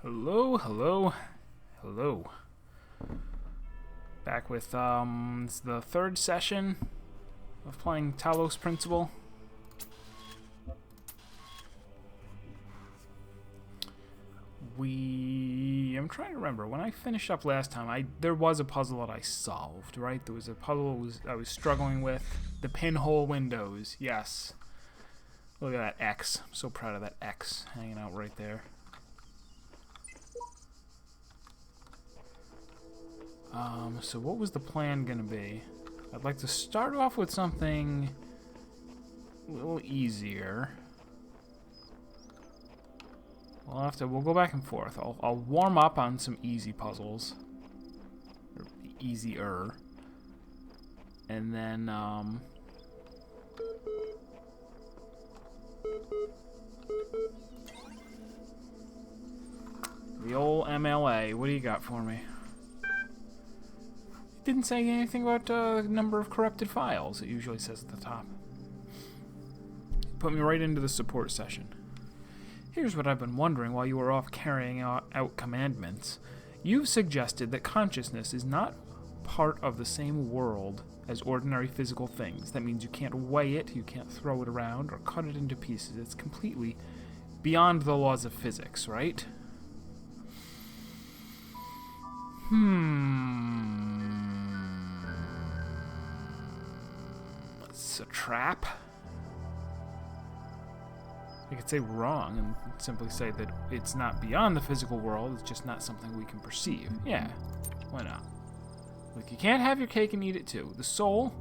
Hello, hello, hello. Back with it's the third session of playing Talos Principle. I'm trying to remember when I finished up last time. There was a puzzle that I solved, right? There was a puzzle I was struggling with. The pinhole windows, yes. Look at that X. I'm so proud of that X hanging out right there. So what was the plan gonna be? I'd like to start off with something a little easier. We'll go back and forth. I'll warm up on some easy puzzles. Or easier. And then, the old MLA, what do you got for me? Didn't say anything about number of corrupted files. It usually says at the top. Put me right into the support session. Here's what I've been wondering while you were off carrying out commandments. You've suggested that consciousness is not part of the same world as ordinary physical things. That means you can't weigh it, you can't throw it around, or cut it into pieces. It's completely beyond the laws of physics, right? It's a trap. I could say wrong and simply say that it's not beyond the physical world, it's just not something we can perceive. Yeah, why not? Look, you can't have your cake and eat it too. The soul,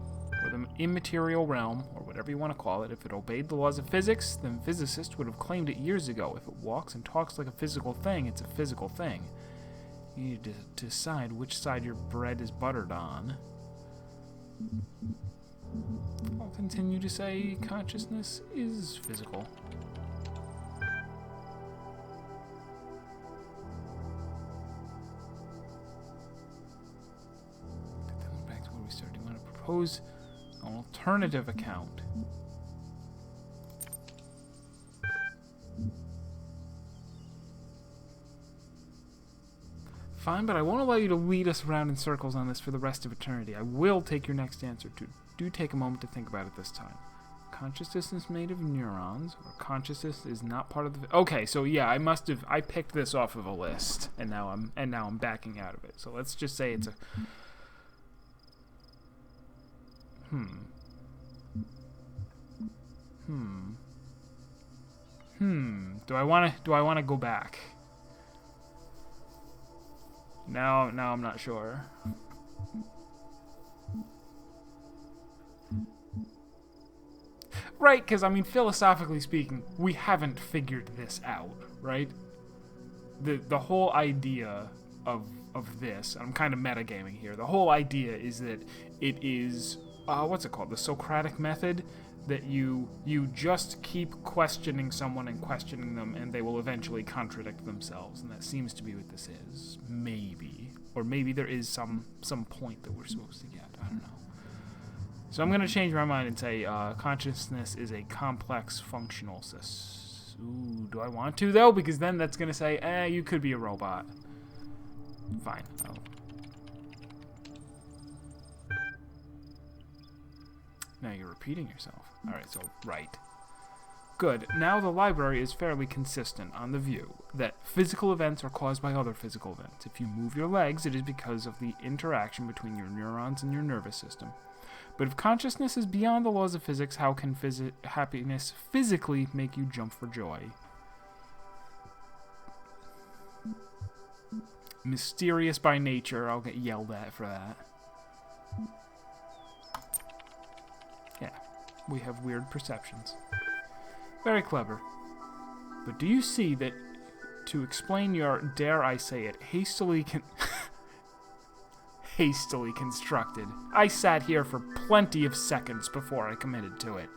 or the immaterial realm, or whatever you want to call it, if it obeyed the laws of physics, then physicists would have claimed it years ago. If it walks and talks like a physical thing, it's a physical thing. You need to decide which side your bread is buttered on. I'll continue to say consciousness is physical. Back to where we started. You want to propose an alternative account. Fine, but I won't allow you to lead us around in circles on this for the rest of eternity. I will take your next answer too. Do take a moment to think about it this time. Consciousness is made of neurons, or consciousness is not part of the... Okay, so yeah, I picked this off of a list, and now I'm backing out of it. So let's just say it's a... Do I want to go back? Now I'm not sure. Right, because, I mean, philosophically speaking, we haven't figured this out, right? The whole idea of this, I'm kind of metagaming here, the whole idea is that it is, what's it called? The Socratic method, that you just keep questioning someone and questioning them, and they will eventually contradict themselves, and that seems to be what this is. Maybe. Or maybe there is some point that we're supposed to get. I don't know. So I'm going to change my mind and say consciousness is a complex functional system. Ooh, do I want to, though? Because then that's going to say, you could be a robot. Fine. Now you're repeating yourself. Alright, so right. Good. Now the library is fairly consistent on the view that physical events are caused by other physical events. If you move your legs, it is because of the interaction between your neurons and your nervous system. But if consciousness is beyond the laws of physics, how can happiness physically make you jump for joy? Mysterious by nature. I'll get yelled at for that. Yeah, we have weird perceptions. Very clever. But do you see that to explain your, dare I say it, hastily constructed, I sat here for plenty of seconds before I committed to it.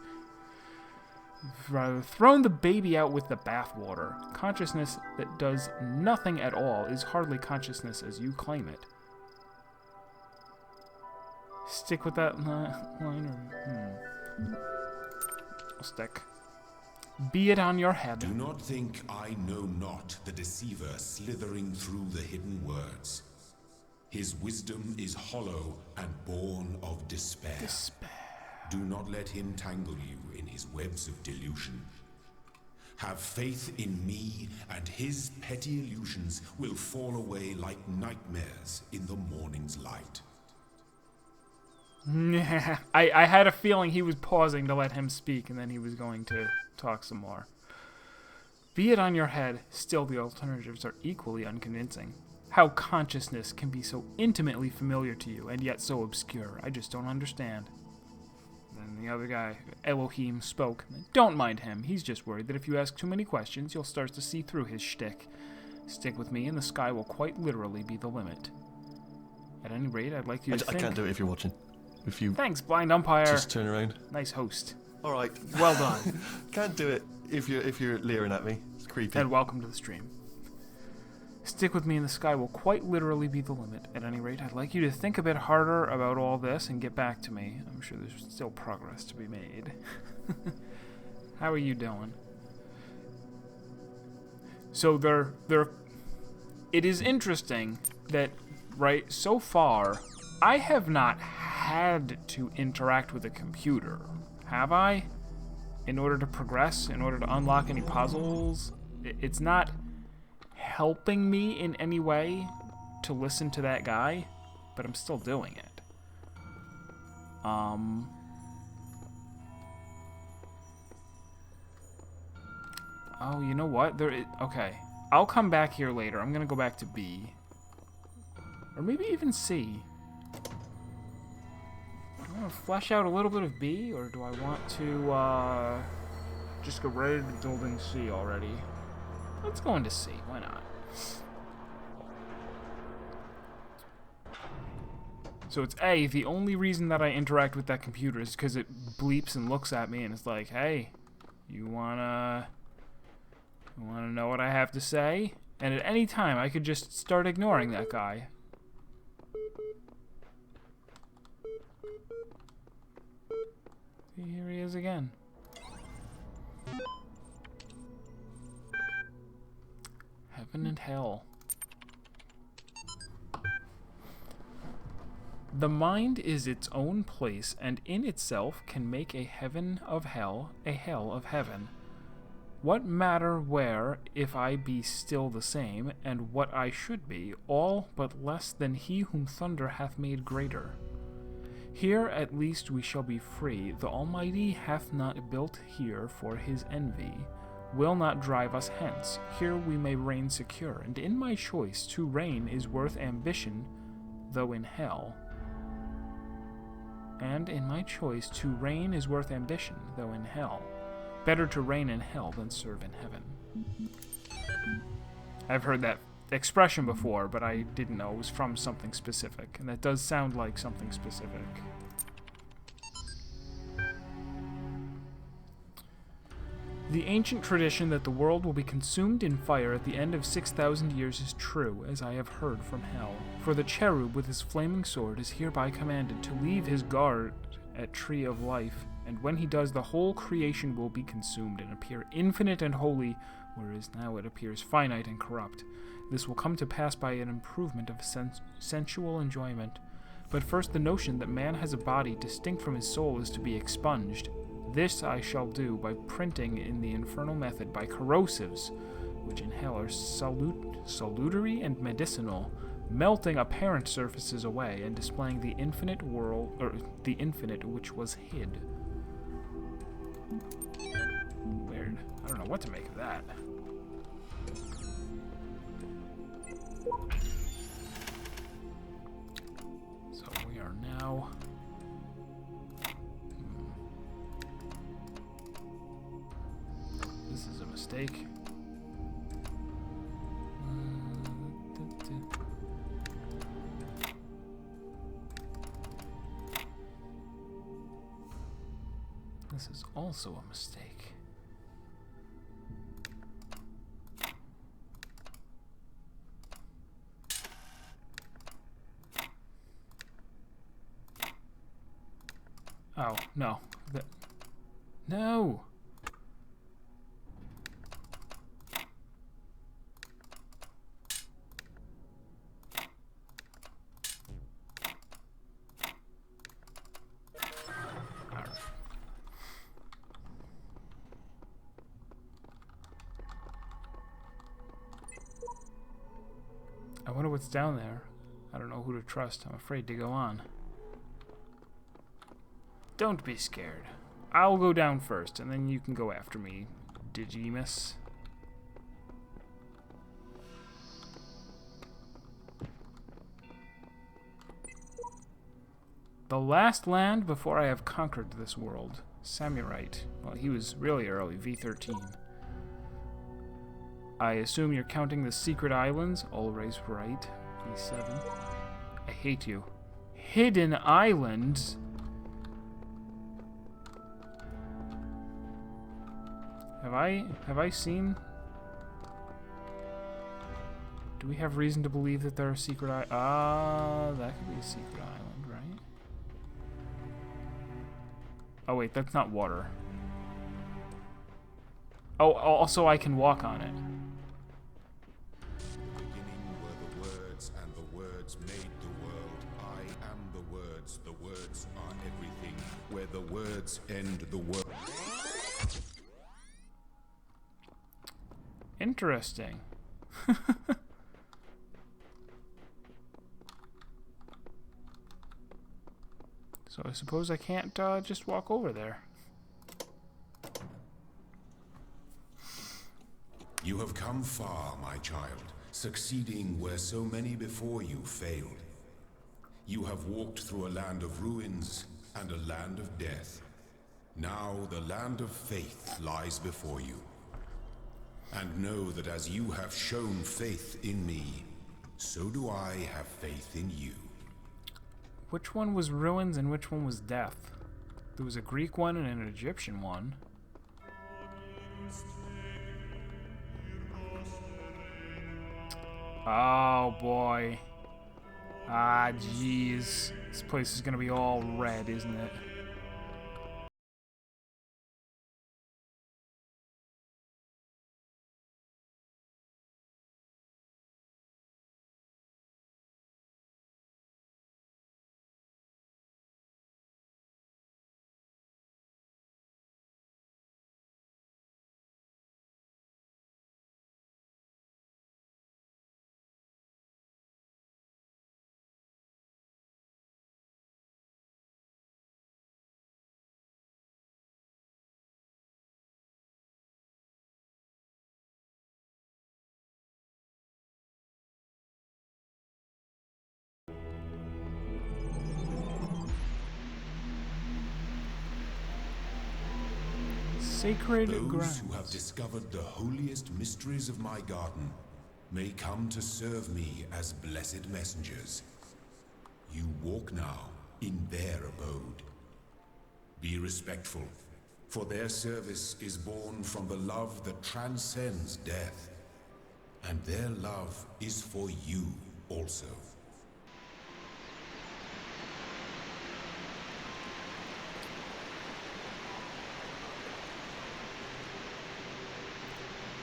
You've rather thrown the baby out with the bathwater. Consciousness that does nothing at all is hardly consciousness as you claim it. Stick with that line, or... I'll stick. Be it on your head. Do not think I know not the deceiver slithering through the hidden words. His wisdom is hollow and born of despair. Do not let him tangle you in his webs of delusion. Have faith in me, and his petty illusions will fall away like nightmares in the morning's light. I had a feeling he was pausing to let him speak, and then he was going to talk some more. Be it on your head, still the alternatives are equally unconvincing. How consciousness can be so intimately familiar to you, and yet so obscure, I just don't understand. Then the other guy, Elohim, spoke. Don't mind him, he's just worried that if you ask too many questions, you'll start to see through his shtick. Stick with me, and the sky will quite literally be the limit. At any rate, I'd like you to think... I can't do it if you're watching. If you Thanks, blind umpire. just turn around. Nice host. All right. Well done. Can't do it if you're leering at me. It's creepy. And welcome to the stream. Stick with me and the sky will quite literally be the limit. At any rate, I'd like you to think a bit harder about all this and get back to me. I'm sure there's still progress to be made. How are you doing? So it is interesting that, right, so far, I have not had to interact with a computer, have I? In order to progress, in order to unlock any puzzles? It's not helping me in any way to listen to that guy, but I'm still doing it. Oh, you know what? Okay. I'll come back here later. I'm gonna go back to B. Or maybe even C. Do I want to flesh out a little bit of B, or do I want to just go right into building C already? Let's go into C. Why not? So it's A. The only reason that I interact with that computer is because it bleeps and looks at me and it's like, hey, you wanna know what I have to say? And at any time, I could just start ignoring that guy. Here he is again. Heaven and hell. The mind is its own place, and in itself can make a heaven of hell, a hell of heaven. What matter where, if I be still the same, and what I should be, all but less than he whom thunder hath made greater? Here at least we shall be free. The Almighty hath not built here for his envy, will not drive us hence. Here we may reign secure, and in my choice to reign is worth ambition, though in hell. And in my choice to reign is worth ambition, though in hell. Better to reign in hell than serve in heaven. I've heard that expression before, but I didn't know it was from something specific, and that does sound like something specific. The ancient tradition that the world will be consumed in fire at the end of 6,000 years is true, as I have heard from hell. For the cherub with his flaming sword is hereby commanded to leave his guard at Tree of Life, and when he does, the whole creation will be consumed and appear infinite and holy, whereas now it appears finite and corrupt. This will come to pass by an improvement of sensual enjoyment. But first the notion that man has a body distinct from his soul is to be expunged. This I shall do by printing in the infernal method by corrosives, which in hell are salutary and medicinal, melting apparent surfaces away and displaying the infinite world, or the infinite which was hid. Weird. I don't know what to make of that. So we are now... This is a mistake. This is also a mistake. Oh, no. No! I wonder what's down there. I don't know who to trust. I'm afraid to go on. Don't be scared. I'll go down first, and then you can go after me, Digimus. The last land before I have conquered this world. Samurite. Well, he was really early, V13. I assume you're counting the secret islands. Always right. V7. I hate you. Hidden islands? Have I seen... Do we have reason to believe that there are secret islands? That could be a secret island, right? Oh wait, that's not water. Oh, also I can walk on it. The beginning were the words, and the words made the world. I am the words are everything. Where the words end the world. Interesting. So I suppose I can't just walk over there. You have come far, my child, succeeding where so many before you failed. You have walked through a land of ruins and a land of death. Now the land of faith lies before you. And know that as you have shown faith in me, so do I have faith in you. Which one was ruins and which one was death? There was a Greek one and an Egyptian one. Oh boy. Ah, jeez. This place is gonna be all red, isn't it? Sacred grounds. Those who have discovered the holiest mysteries of my garden may come to serve me as blessed messengers. You walk now in their abode. Be respectful, for their service is born from the love that transcends death. And their love is for you also.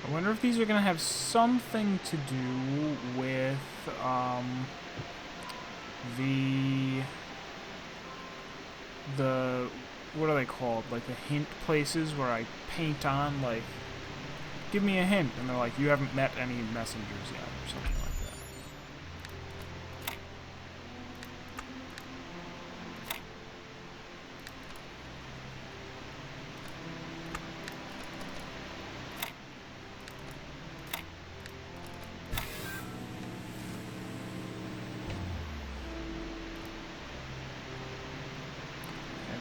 I wonder if these are going to have something to do with, the, what are they called? Like the hint places where I paint on, like, give me a hint. And they're like, you haven't met any messengers yet, or something like that.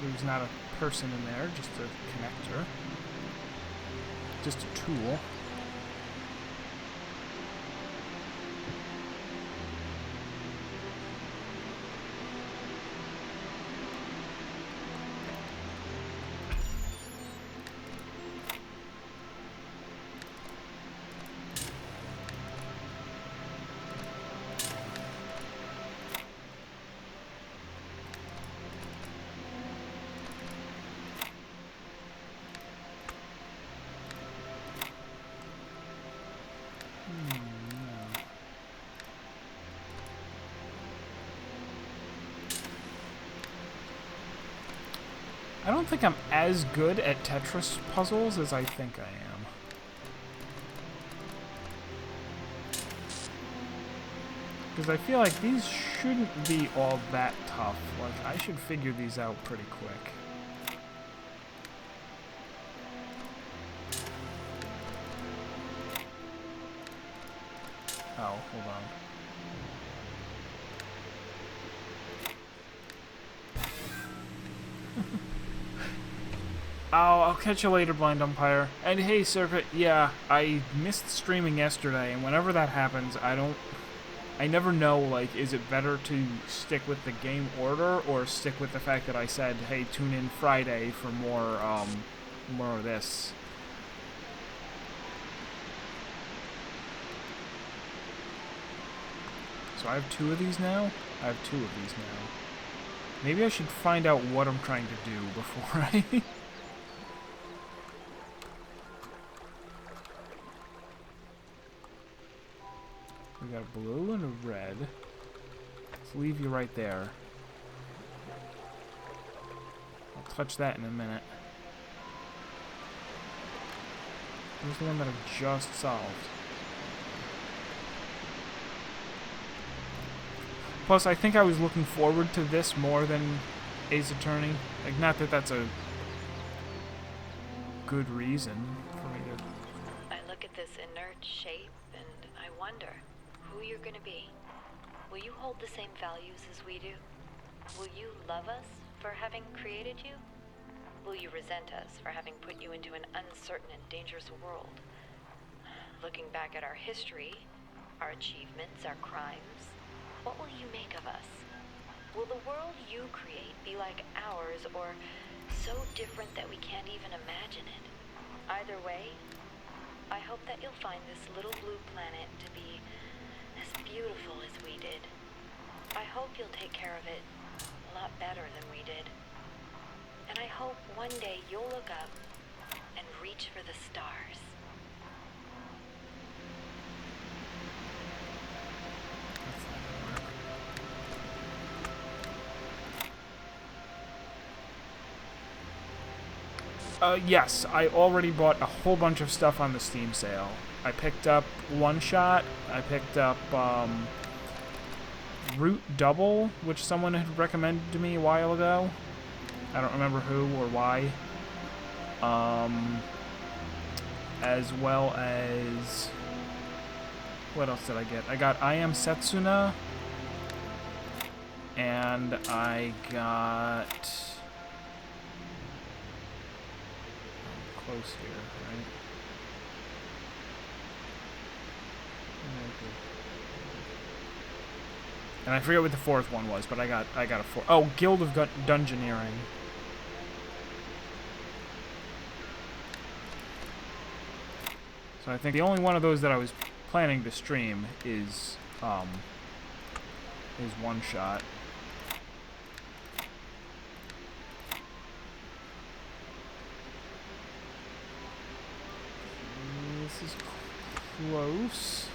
There's not a person in there, just a connector. Just a tool. I don't think I'm as good at Tetris puzzles as I think I am. Because I feel like these shouldn't be all that tough. Like, I should figure these out pretty quick. Oh, hold on. I'll catch you later, Blind Umpire. And hey, Serpent, yeah, I missed streaming yesterday, and whenever that happens, I never know, like, is it better to stick with the game order, or stick with the fact that I said, hey, tune in Friday for more of this. So I have 2 of these now? I have 2 of these now. Maybe I should find out what I'm trying to do before I... We got a blue and a red. Let's leave you right there. I'll touch that in a minute. Here's the one that I've just solved. Plus, I think I was looking forward to this more than Ace Attorney. Like, not that that's a good reason for me to... I look at this inert shape and I wonder who you're gonna be. Will you hold the same values as we do? Will you love us for having created you? Will you resent us for having put you into an uncertain and dangerous world? Looking back at our history, our achievements, our crimes, what will you make of us? Will the world you create be like ours, or so different that we can't even imagine it? Either way, I hope that you'll find this little blue planet to be as beautiful as we did. I hope you'll take care of it a lot better than we did. And I hope one day you'll look up and reach for the stars. Yes, I already bought a whole bunch of stuff on the Steam sale. I picked up One Shot, I picked up, Root Double, which someone had recommended to me a while ago. I don't remember who or why. As well as... What else did I get? I got I Am Setsuna. And I got... Close here, right? And I forget what the 4th one was, but I got a 4. Oh, Guild of Dungeoneering. So I think the only one of those that I was planning to stream is One Shot. This is close.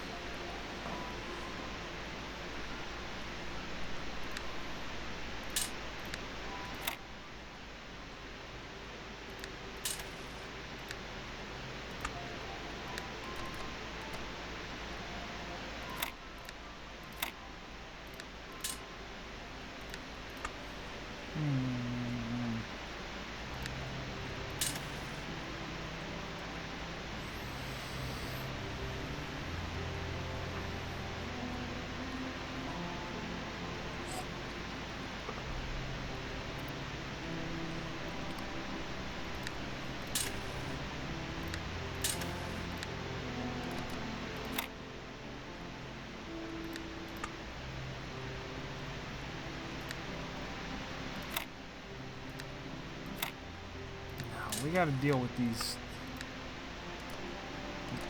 We gotta deal with these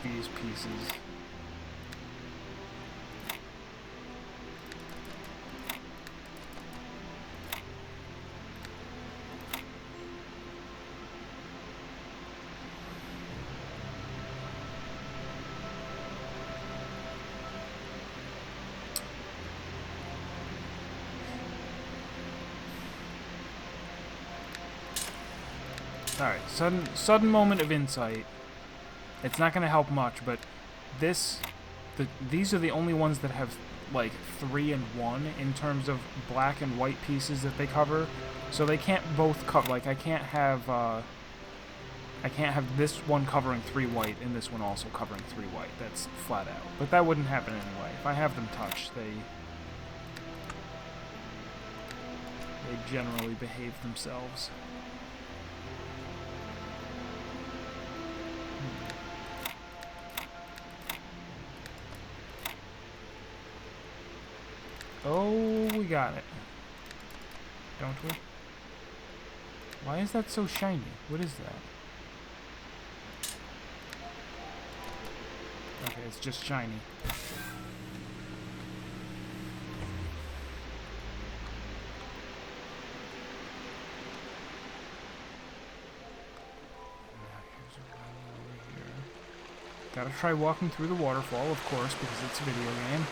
pieces. Alright, sudden moment of insight. It's not going to help much, but these are the only ones that have like 3 and 1 in terms of black and white pieces that they cover. So they can't both cover. Like I can't have this one covering 3 white and this one also covering 3 white. That's flat out. But that wouldn't happen anyway. If I have them touched, they generally behave themselves. Oh, we got it. Don't we? Why is that so shiny? What is that? Okay, it's just shiny. Gotta try walking through the waterfall, of course, because it's a video game.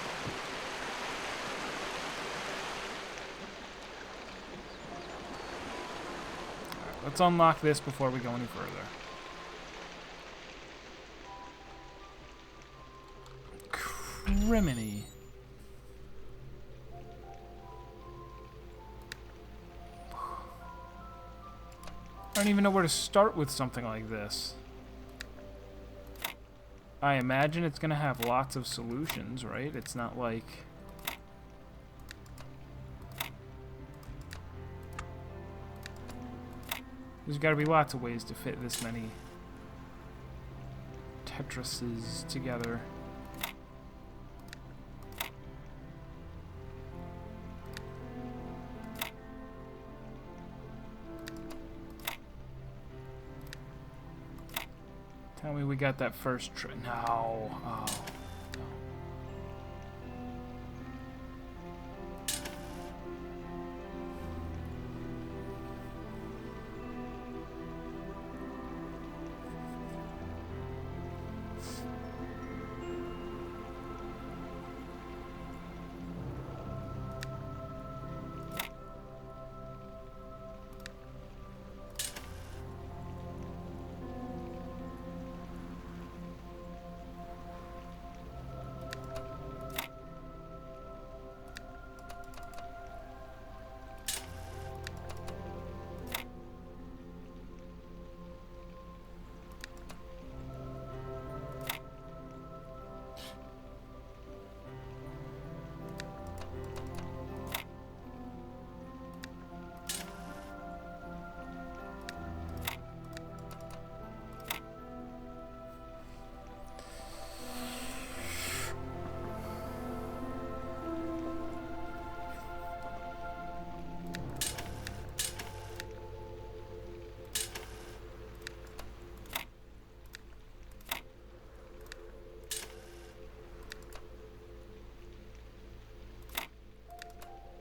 Alright, let's unlock this before we go any further. Criminy. I don't even know where to start with something like this. I imagine it's going to have lots of solutions, right? It's not like... There's got to be lots of ways to fit this many Tetrises together. Tell me we got that first no. Oh. No.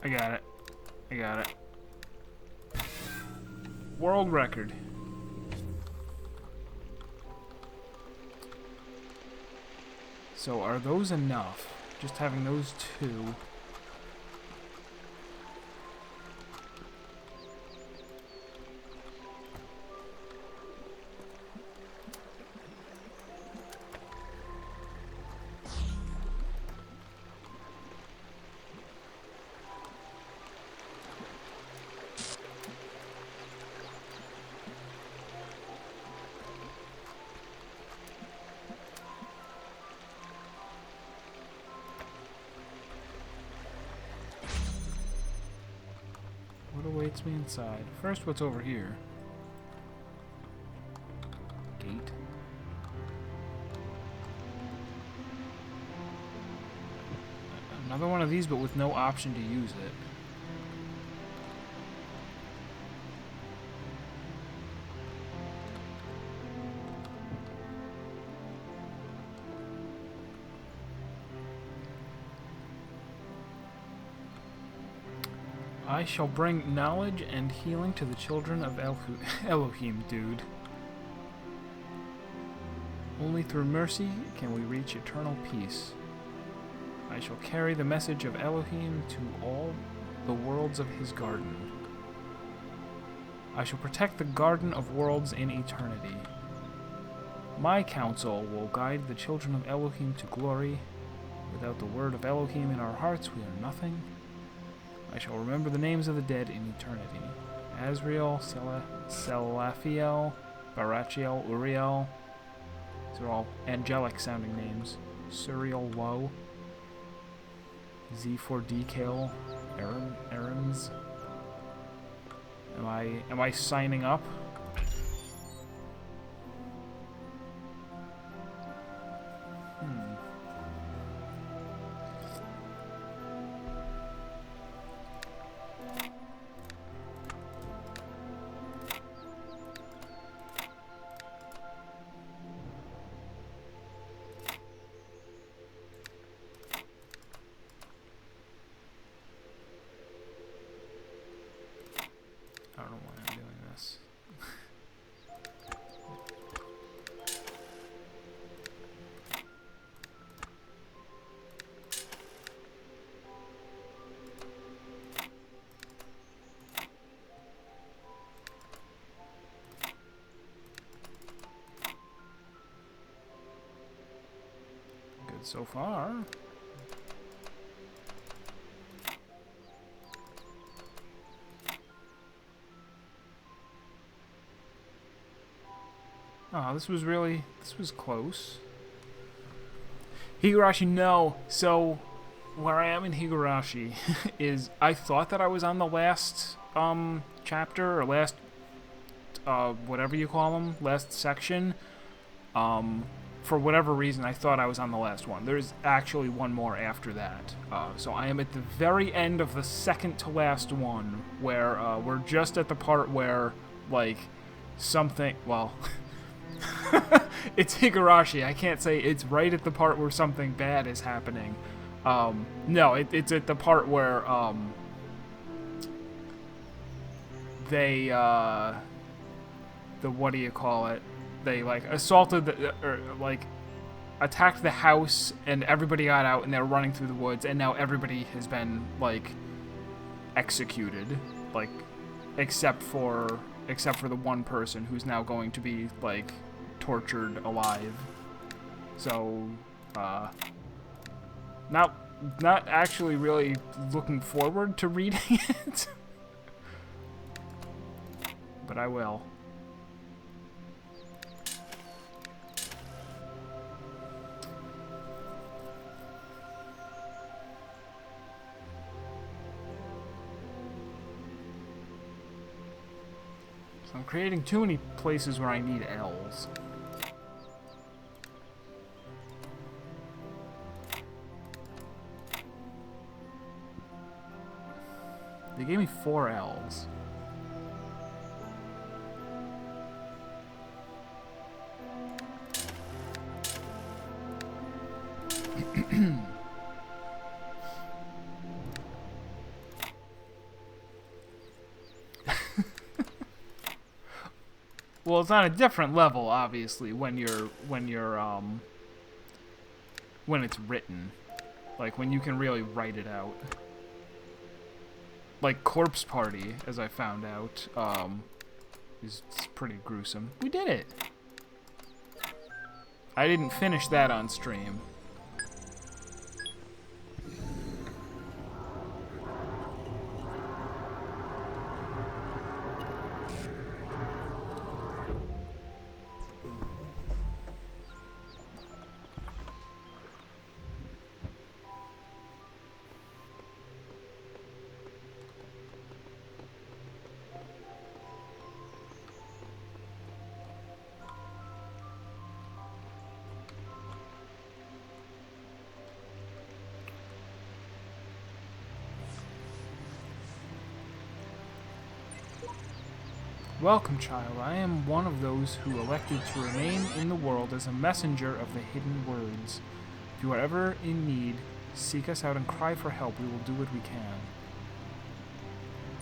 I got it. I got it. World record. So are those enough? Just having those two. Awaits me inside. First, what's over here? Gate. Another one of these, but with no option to use it. I shall bring knowledge and healing to the children of Elohim, dude. Only through mercy can we reach eternal peace. I shall carry the message of Elohim to all the worlds of his garden. I shall protect the garden of worlds in eternity. My counsel will guide the children of Elohim to glory Without the word of Elohim in our hearts, we are nothing. I shall remember the names of the dead in eternity. Azrael, Salathiel, Barachiel, Uriel. These are all angelic-sounding names. Suriel, Woe. Z4DKL, Aaron's. Am I signing up? I don't know why I'm doing this. Good so far. Oh, this was close. Higurashi, no. So, where I am in Higurashi is, I thought that I was on the last, chapter, or last, whatever you call them, last section. For whatever reason, I thought I was on the last one. There's actually one more after that. So I am at the very end of the second to last one, where, we're just at the part where, like, something, well... It's Higurashi. I can't say it's right at the part where something bad is happening. No, it's at the part where, they, what do you call it? They, like, assaulted, or, like, attacked the house, and everybody got out, and they were running through the woods, and now everybody has been, like, executed. Like, except for the one person who's now going to be, like, tortured alive. So, not actually really looking forward to reading it. But I will. So I'm creating too many places where I need L's. They gave me 4 L's. Well, it's on a different level, obviously, when it's written. Like, when you can really write it out. Like, Corpse Party, as I found out, is pretty gruesome. We did it! I didn't finish that on stream. Welcome, child. I am one of those who elected to remain in the world as a messenger of the hidden words. If you are ever in need, seek us out and cry for help. We will do what we can.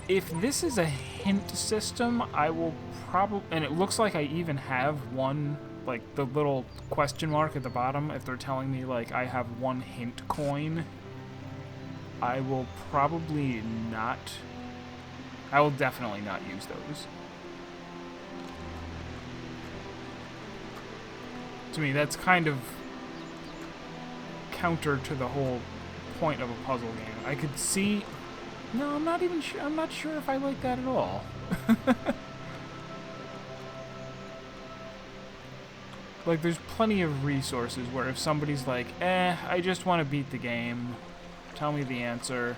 If this is a hint system, I will probably... And it looks like I even have one, like, the little question mark at the bottom. If they're telling me, like, I have 1 hint coin, I will probably not... I will definitely not use those. To me, that's kind of counter to the whole point of a puzzle game. I could see... No, I'm not even sure. I'm not sure if I like that at all. Like, there's plenty of resources where if somebody's like, I just want to beat the game, tell me the answer,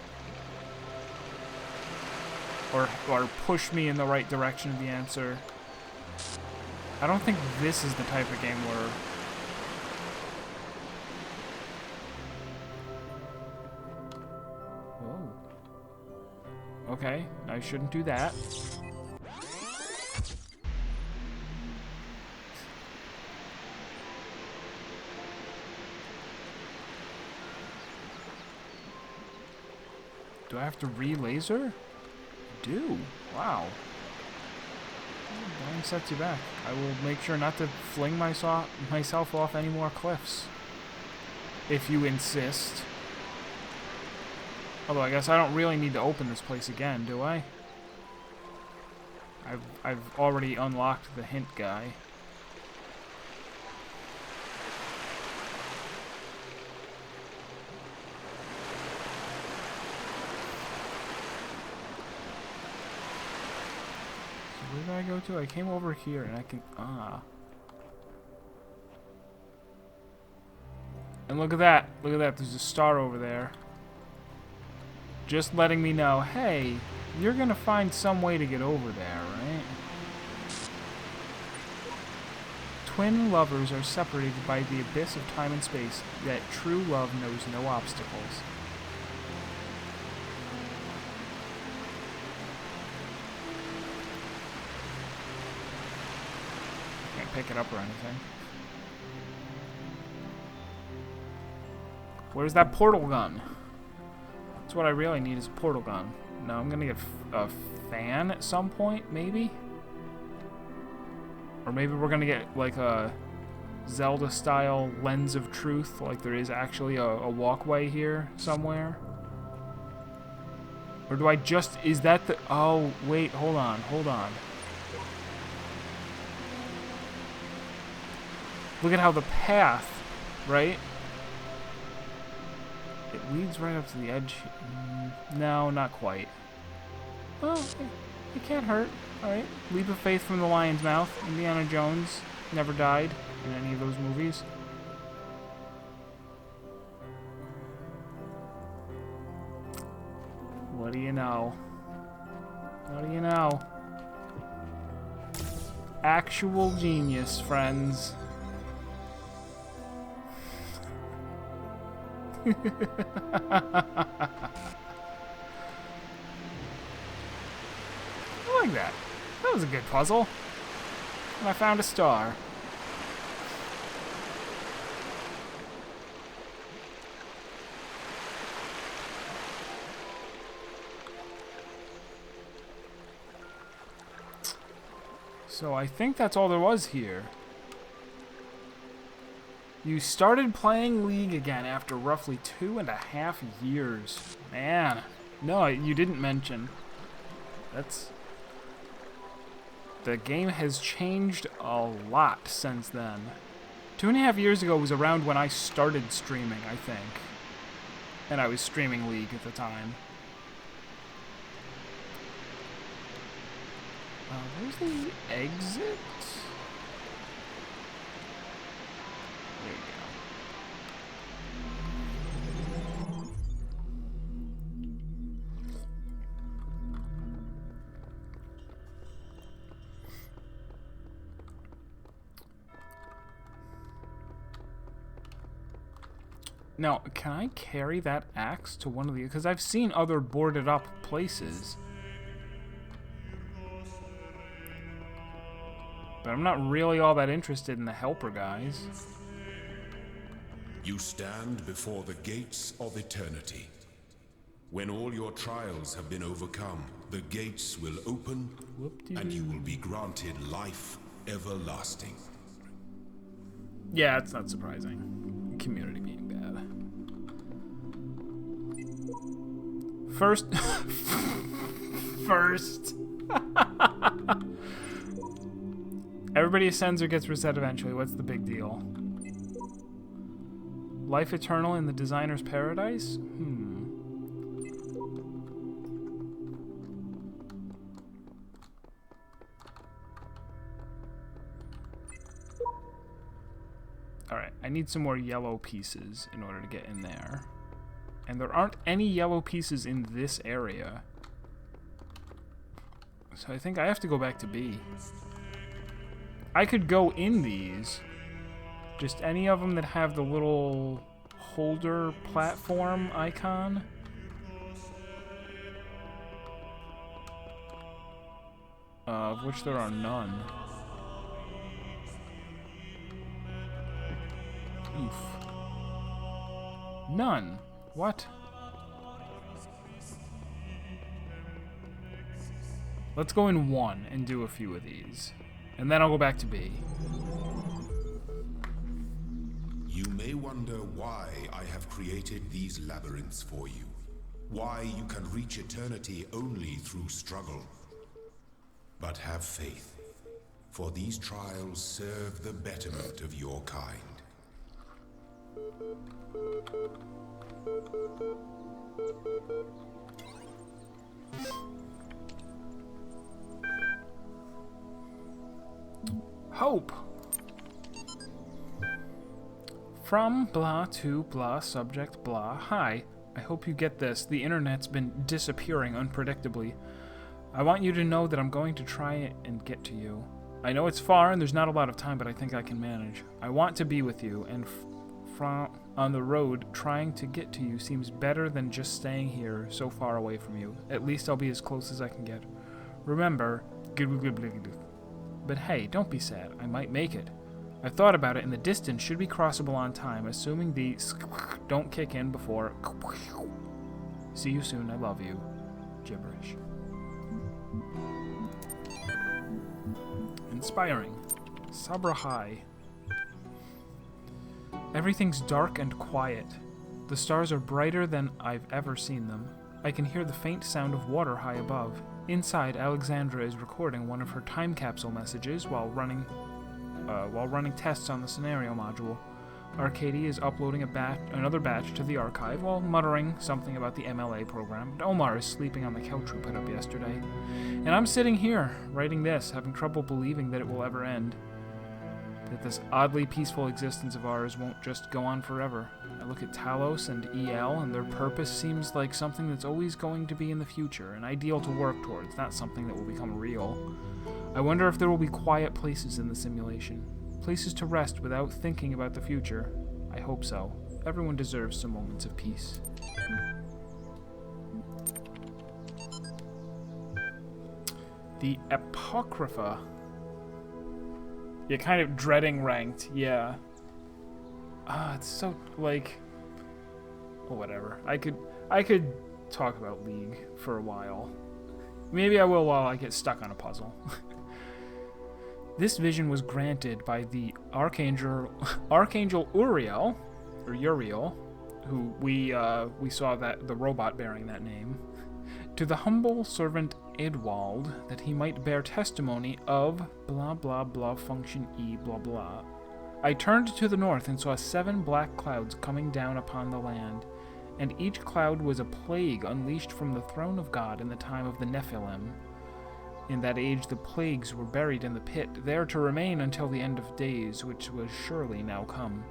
or push me in the right direction of the answer. I don't think this is the type of game where... Whoa. Okay, I shouldn't do that. Do I have to re-laser? I do. Wow. Dying sets you back. I will make sure not to fling myself off any more cliffs. If you insist. Although I guess I don't really need to open this place again, do I? I've already unlocked the hint guy. Where did I go to? I came over here and I can... And look at that. Look at that. There's a star over there. Just letting me know, hey, you're going to find some way to get over there, right? Twin lovers are separated by the abyss of time and space, yet true love knows no obstacles. Pick it up or anything. Where's that portal gun? That's what I really need, is a portal gun. No, I'm gonna get a fan at some point, maybe? Or maybe we're gonna get like a Zelda-style lens of truth, like there is actually a walkway here somewhere. Or do I just... Is that the... Oh, wait, hold on, hold on. Look at how the path, right? It leads right up to the edge. No, not quite. Well, it can't hurt. Alright. Leap of faith from the lion's mouth. Indiana Jones never died in any of those movies. What do you know? What do you know? Actual genius, friends. I like that. That was a good puzzle. And I found a star. So I think that's all there was here. You started playing League again after roughly 2.5 years. Man. No, you didn't mention. That's... The game has changed a lot since then. 2.5 years ago was around when I started streaming, I think. And I was streaming League at the time. Where's the exit? There you go. Now, can I carry that axe to one of the... Because I've seen other boarded up places. But I'm not really all that interested in the helper guys. You stand before the gates of eternity. When all your trials have been overcome, the gates will open, and you will be granted life everlasting. Yeah, it's not surprising. Community being bad. First... First... Everybody ascends or gets reset eventually. What's the big deal? Life eternal in the designer's paradise? Alright, I need some more yellow pieces in order to get in there. And there aren't any yellow pieces in this area. So I think I have to go back to B. I could go in these. Just any of them that have the little holder platform icon. Of which there are none. Oof. None. What? Let's go in one and do a few of these. And then I'll go back to B. You may wonder why I have created these labyrinths for you. Why you can reach eternity only through struggle. But have faith, for these trials serve the betterment of your kind. Hope. From blah to blah, subject blah. Hi, I hope you get this. The internet's been disappearing unpredictably. I want you to know that I'm going to try and get to you. I know it's far and there's not a lot of time, but I think I can manage. I want to be with you, and from on the road, trying to get to you seems better than just staying here so far away from you. At least I'll be as close as I can get. Remember, but hey, don't be sad. I might make it. I thought about it, and the distance should be crossable on time, assuming the don't kick in before. See you soon. I love you. Gibberish. Inspiring. Sabra High. Everything's dark and quiet. The stars are brighter than I've ever seen them. I can hear the faint sound of water high above. Inside, Alexandra is recording one of her time capsule messages while running tests on the scenario module. Arcady is uploading another batch to the archive while muttering something about the MLA program. And Omar is sleeping on the couch we put up yesterday. And I'm sitting here, writing this, having trouble believing that it will ever end. That this oddly peaceful existence of ours won't just go on forever. I look at Talos and EL, and their purpose seems like something that's always going to be in the future, an ideal to work towards, not something that will become real. I wonder if there will be quiet places in the simulation. Places to rest without thinking about the future. I hope so. Everyone deserves some moments of peace. The Apocrypha. You're kind of dreading ranked, yeah. It's so, like... Oh, whatever. I could talk about League for a while. Maybe I will while I get stuck on a puzzle. This vision was granted by the Archangel Uriel, or Uriel, who we saw the robot bearing that name, to the humble servant Edwald, that he might bear testimony of blah blah blah function E blah blah. I turned to the north and saw 7 black clouds coming down upon the land, and each cloud was a plague unleashed from the throne of God in the time of the Nephilim. In that age the plagues were buried in the pit, there to remain until the end of days, which was surely now come.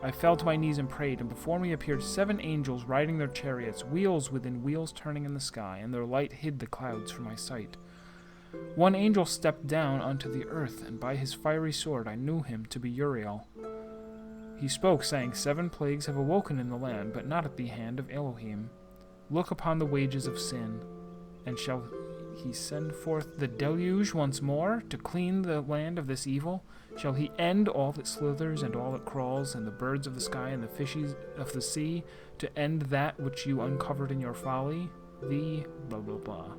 I fell to my knees and prayed, and before me appeared 7 angels riding their chariots, wheels within wheels turning in the sky, and their light hid the clouds from my sight. One angel stepped down unto the earth, and by his fiery sword I knew him to be Uriel. He spoke, saying, 7 plagues have awoken in the land, but not at the hand of Elohim. Look upon the wages of sin, and shall he send forth the deluge once more to clean the land of this evil? Shall he end all that slithers and all that crawls, and the birds of the sky and the fishes of the sea, to end that which you uncovered in your folly? The blah blah blah.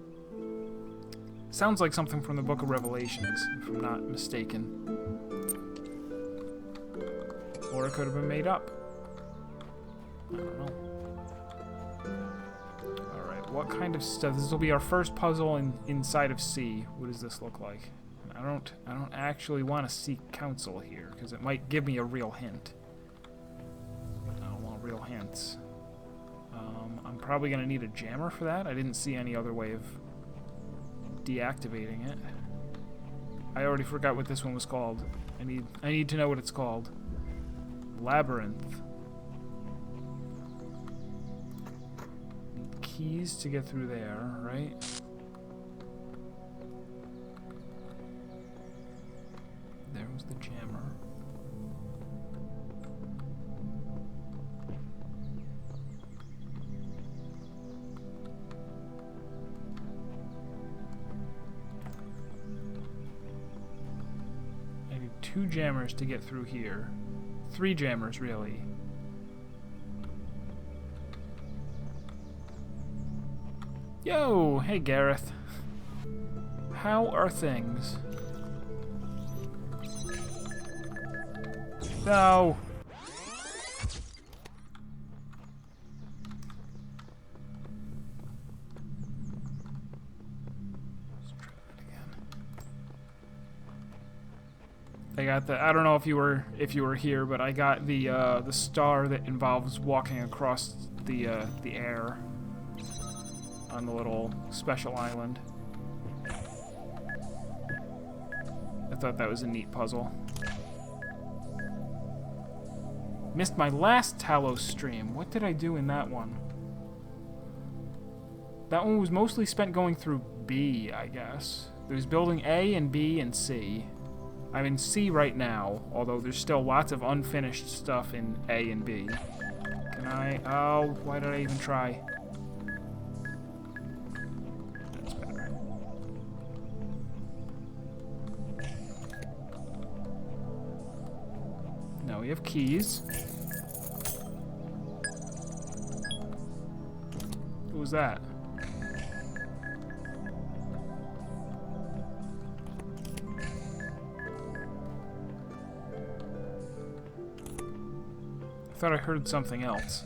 Sounds like something from the book of Revelations, if I'm not mistaken. Or it could have been made up. I don't know. Alright, what kind of stuff? This will be our first puzzle inside of C. What does this look like? I don't actually want to seek counsel here, because it might give me a real hint. I don't sense. I'm probably going to need a jammer for that. I didn't see any other way of deactivating it. I already forgot what this one was called. I need to know what it's called. Labyrinth. Keys to get through there, right? There was the jammer. I need 2 jammers to get through here. 3 jammers, really. Yo! Hey, Gareth. How are things? No! Let's try that again. I got the. I don't know if you were here, but I got the star that involves walking across the air on the little special island. I thought that was a neat puzzle. Missed my last Talos stream. What did I do in that one? That one was mostly spent going through B, I guess. There's building A and B and C. I'm in C right now, although there's still lots of unfinished stuff in A and B. Can I... Oh, why did I even try? That's better. Now we have keys. What was that? I thought I heard something else.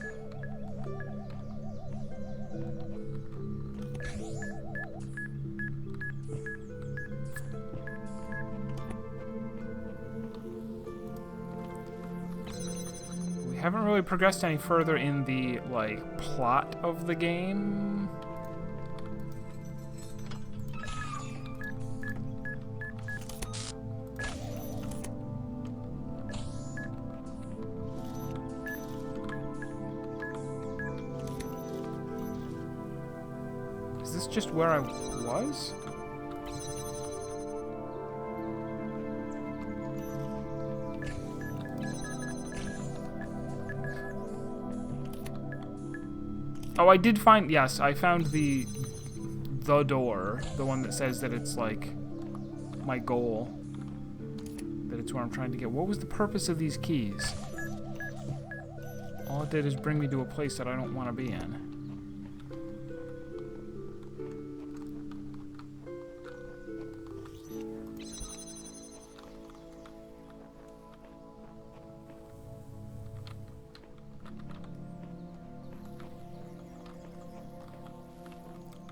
We haven't really progressed any further in the, like, plot of the game. Is this just where I was? Oh, I did find, yes, I found the door, the one that says that it's like my goal, that it's where I'm trying to get. What was the purpose of these keys? All it did is bring me to a place that I don't want to be in.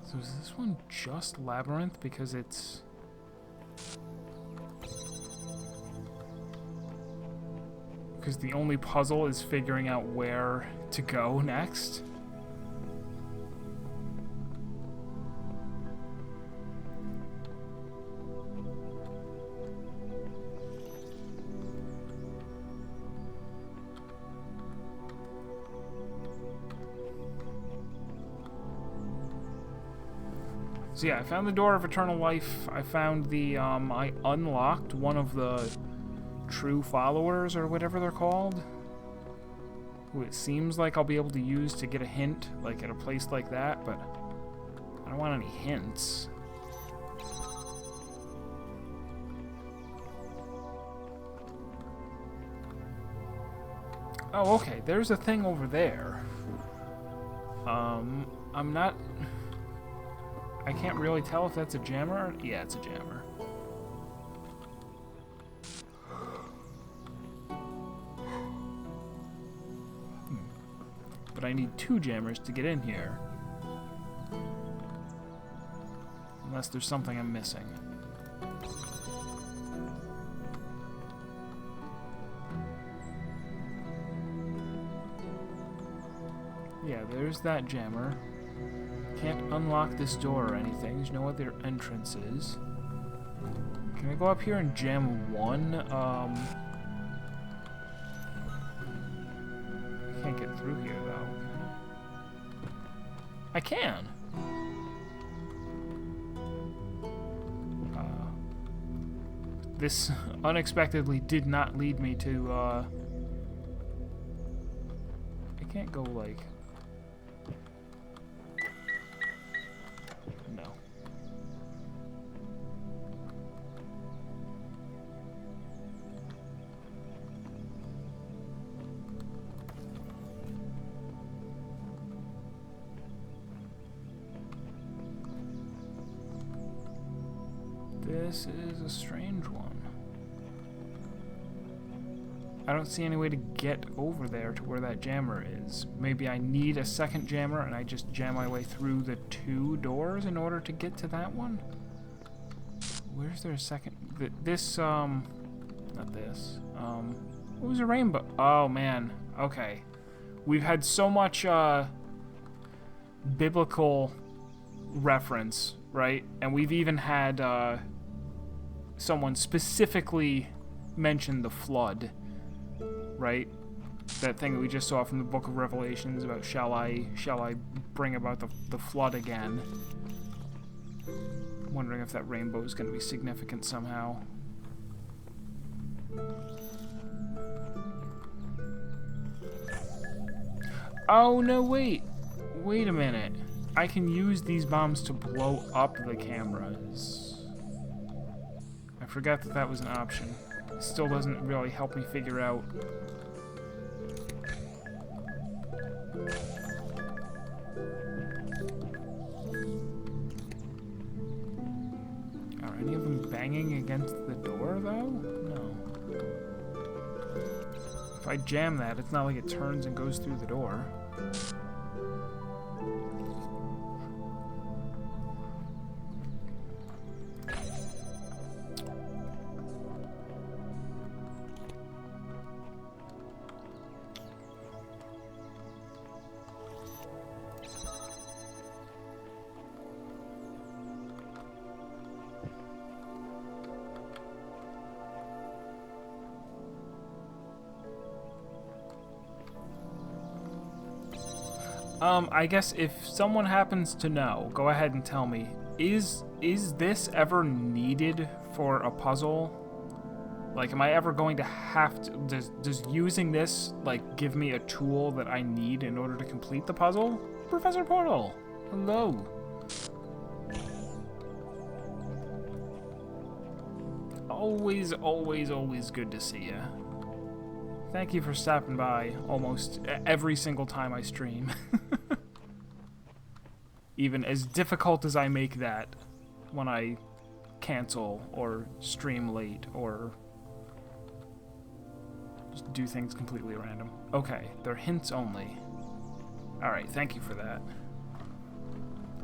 So is this one just Labyrinth because it's... Because the only puzzle is figuring out where to go next? So yeah, I found the Door of Eternal Life. I found the, I unlocked one of the true followers, or whatever they're called, who it seems like I'll be able to use to get a hint, like at a place like that, but I don't want any hints. Oh, okay, there's a thing over there. I'm not... I can't really tell if that's a jammer. Yeah, it's a jammer. But I need 2 jammers to get in here. Unless there's something I'm missing. Yeah, there's that jammer. Can't unlock this door or anything. There's no other entrances. Can I go up here and jam one? I can't get through here, though. I can! This unexpectedly did not lead me to, I can't go, like... No. This is a strange one. I don't see any way to get over there to where that jammer is. Maybe I need a second jammer and I just jam my way through the two doors in order to get to that one? Where's there a second? This, not this. What was a rainbow? Oh, man. Okay. We've had so much, biblical reference, right? And we've even had, someone specifically mention the flood. Right? That thing that we just saw from the Book of Revelations about shall I bring about the flood again? I'm wondering if that rainbow is going to be significant somehow. Oh, no, wait. Wait a minute. I can use these bombs to blow up the cameras. I forgot that that was an option. It still doesn't really help me figure out. Are any of them banging against the door, though? No. If I jam that, it's not like it turns and goes through the door. I guess if someone happens to know, go ahead and tell me, is this ever needed for a puzzle? Like, am I ever going to have to, does using this, like, give me a tool that I need in order to complete the puzzle? Professor Portal, hello. Always, always, always good to see you. Thank you for stopping by almost every single time I stream. Even as difficult as I make that when I cancel or stream late or just do things completely random. Okay, they're hints only. Alright, thank you for that.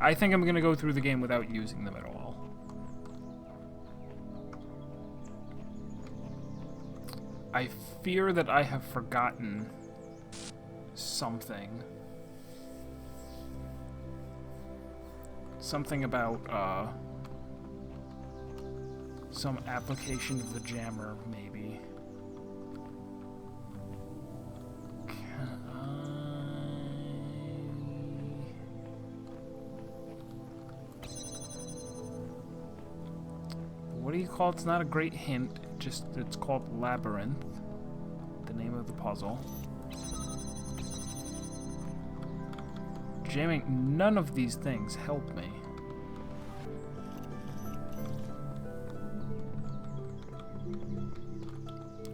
I think I'm going to go through the game without using them at all. I fear that I have forgotten something. Something about, some application of the jammer, maybe. Can what do you call it? It's not a great hint, just it's called Labyrinth, the name of the puzzle. Jamming, none of these things help me.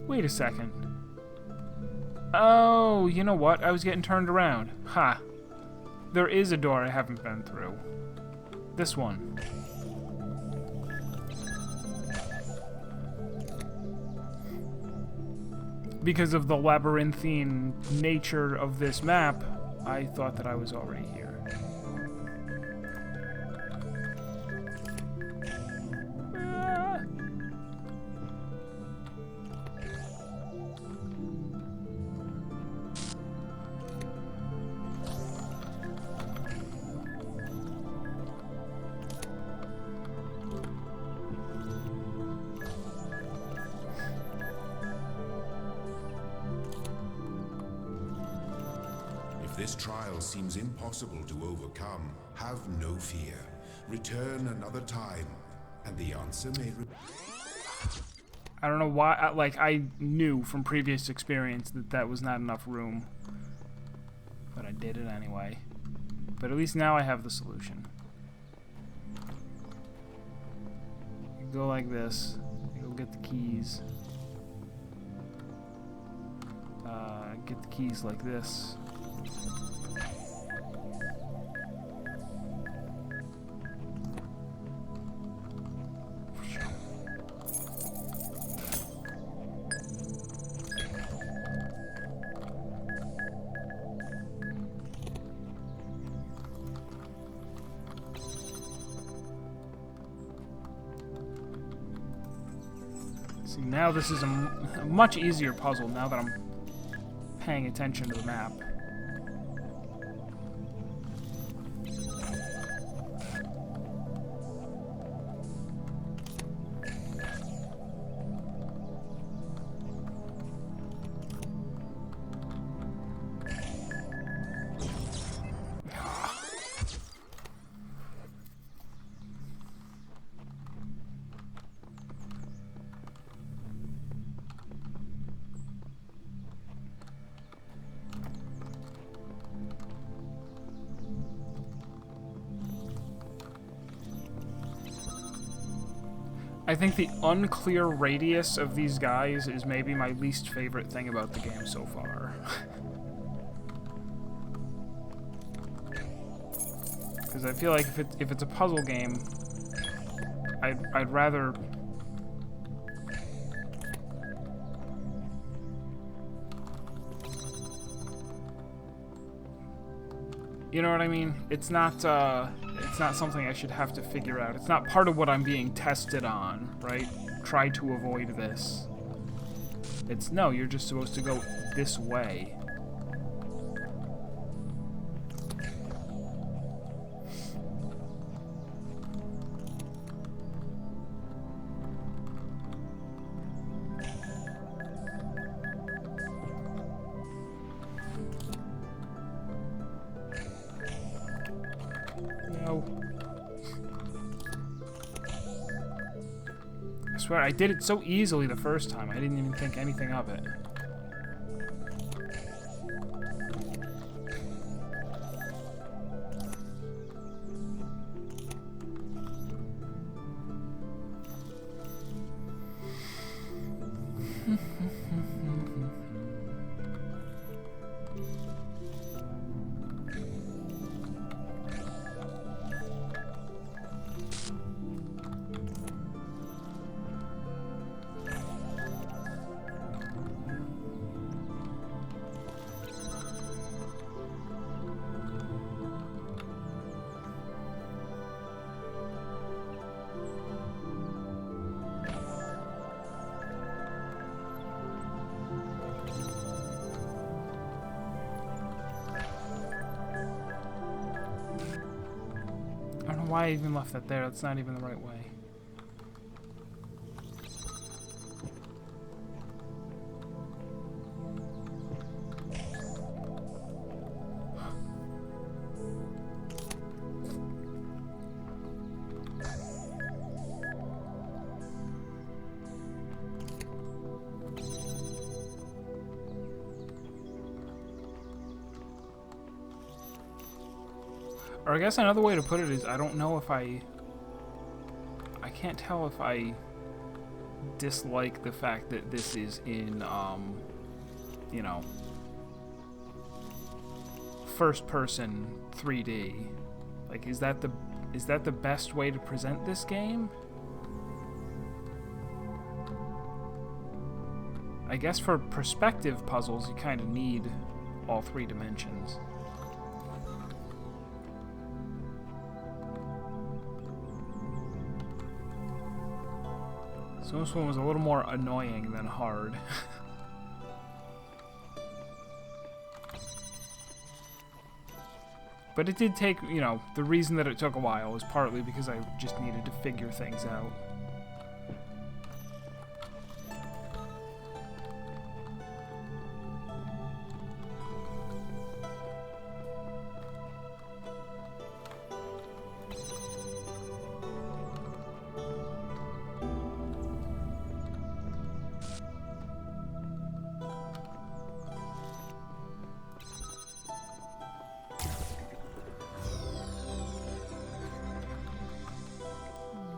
Wait a second. Oh, you know what? I was getting turned around. Ha. There is a door I haven't been through. This one. Because of the labyrinthine nature of this map, I thought that I was already here. Ah. If this trial seems impossible to overcome, have no fear. Return another time, and the answer may... I don't know why, like, I knew from previous experience that that was not enough room. But I did it anyway. But at least now I have the solution. You go like this. You go get the keys. Get the keys like this. See, now this is a much easier puzzle now that I'm paying attention to the map. I think the unclear radius of these guys is maybe my least favorite thing about the game so far. Because I feel like if it's a puzzle game, I'd rather... You know what I mean? It's not something I should have to figure out. It's not part of what I'm being tested on, right? Try to avoid this. It's, no, you're just supposed to go this way. I swear, I did it so easily the first time, I didn't even think anything of it. I don't know why I even left that there. That's not even the right way. Or I guess another way to put it is I don't know if I can't tell if I dislike the fact that this is in, you know, first person 3D. Like, is that the best way to present this game? I guess for perspective puzzles you kind of need all three dimensions. So this one was a little more annoying than hard. But it did take, you know, the reason that it took a while was partly because I just needed to figure things out.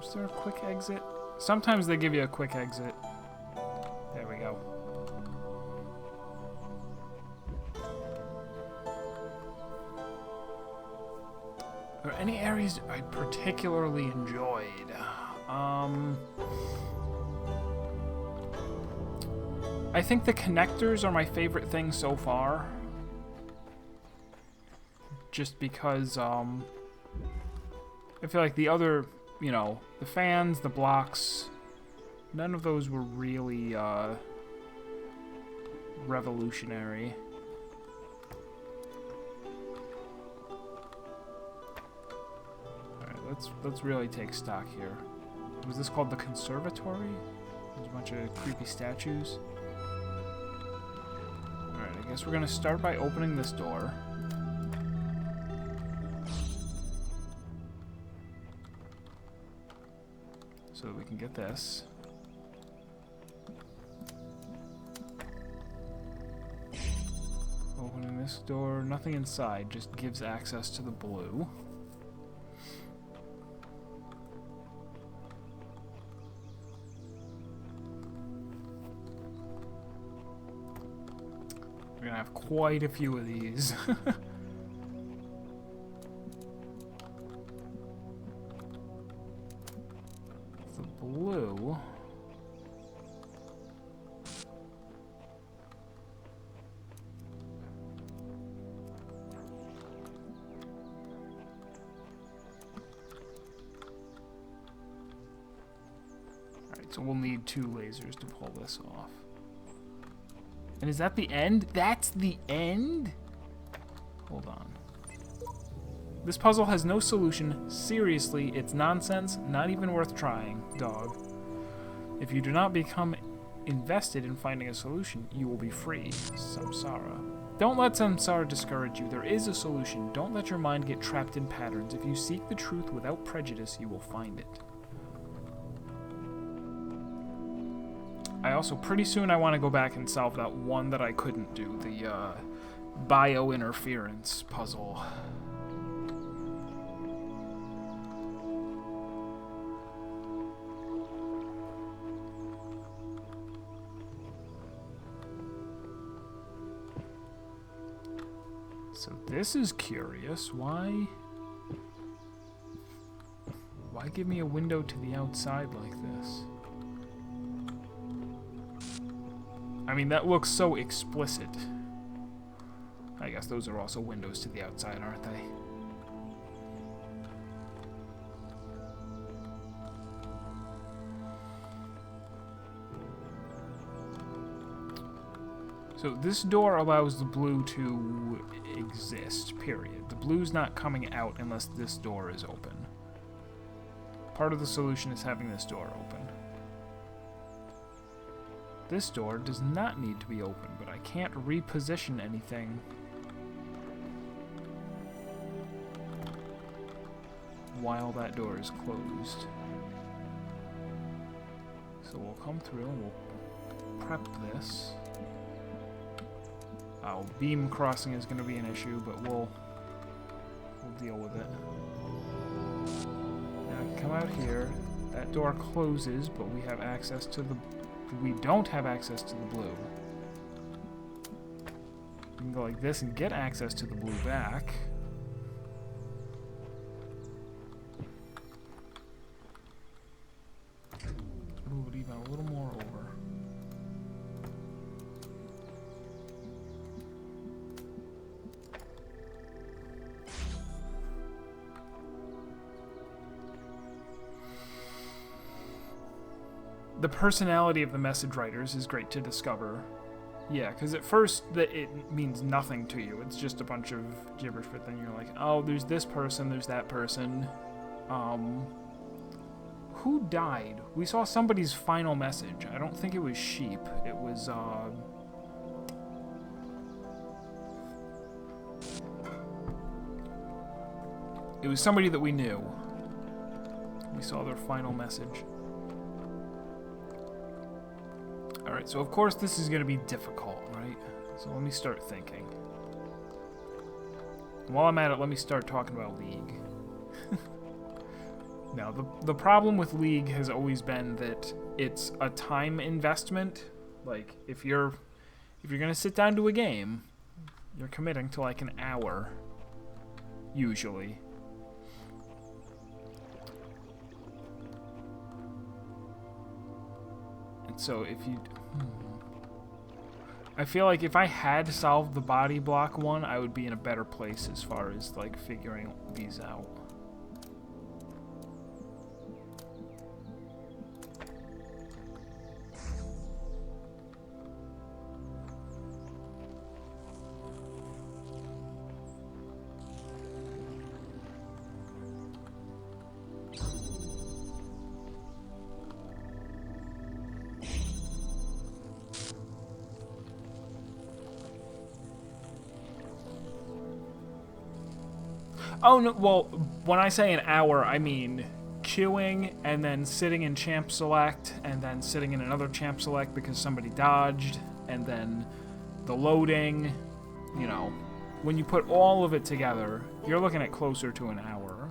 Is there a quick exit? Sometimes they give you a quick exit. There we go. Are there any areas I particularly enjoyed? I think the connectors are my favorite thing so far. Just because, I feel like the other, you know, the fans, the blocks, none of those were really, revolutionary. Alright, let's really take stock here. Was this called the conservatory? There's a bunch of creepy statues. Alright, I guess we're gonna start by opening this door. So that we can get this. Opening this door, nothing inside, just gives access to the blue. We're gonna have quite a few of these. Blue. Alright, so we'll need 2 lasers to pull this off. And is that the end? That's the end? Hold on. This puzzle has no solution. Seriously, it's nonsense, not even worth trying, dog. If you do not become invested in finding a solution, you will be free. Samsara. Don't let samsara discourage you. There is a solution. Don't let your mind get trapped in patterns. If you seek the truth without prejudice, you will find it. I also, pretty soon, I want to go back and solve that one that I couldn't do, the biointerference puzzle. So this is curious. Why give me a window to the outside like this? I mean, that looks so explicit. I guess those are also windows to the outside, aren't they? So this door allows the blue to exist, period. The blue's not coming out unless this door is open. Part of the solution is having this door open. This door does not need to be open, but I can't reposition anything while that door is closed. So we'll come through and we'll prep this. Beam crossing is going to be an issue, but we'll deal with it. Now come out here. That door closes, but we have access to the... We don't have access to the blue. We can go like this and get access to the blue back. Move it even a little more over. The personality of the message writers is great to discover. Yeah, because at first it means nothing to you. It's just a bunch of gibberish, but then you're like, oh, there's this person, there's that person. Who died? We saw somebody's final message. I don't think it was Sheep. It was, it was somebody that we knew. We saw their final message. Alright, so of course this is going to be difficult, right? So let me start thinking. And while I'm at it, let me start talking about League. Now, the problem with League has always been that it's a time investment. Like, if you're gonna sit down to a game, you're committing to like an hour, usually. And so if you... I feel like if I had solved the body block one, I would be in a better place as far as like figuring these out. Oh, no, well, when I say an hour, I mean queuing and then sitting in champ select and then sitting in another champ select because somebody dodged and then the loading, you know. When you put all of it together, you're looking at closer to an hour.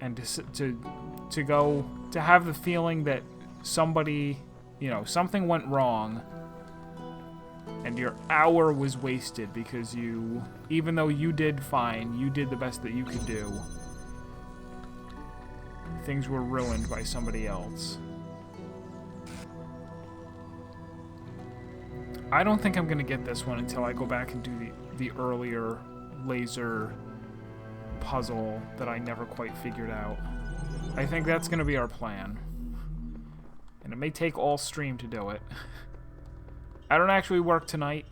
And to have the feeling that somebody, you know, something went wrong and your hour was wasted because you, even though you did fine, you did the best that you could do, things were ruined by somebody else. I don't think I'm going to get this one until I go back and do the earlier laser puzzle that I never quite figured out. I think that's going to be our plan. And it may take all stream to do it. I don't actually work tonight.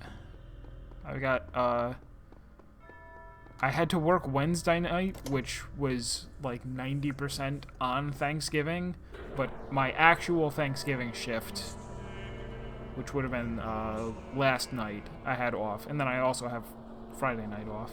I had to work Wednesday night, which was like 90% on Thanksgiving, but my actual Thanksgiving shift, which would have been last night, I had off. And then I also have Friday night off.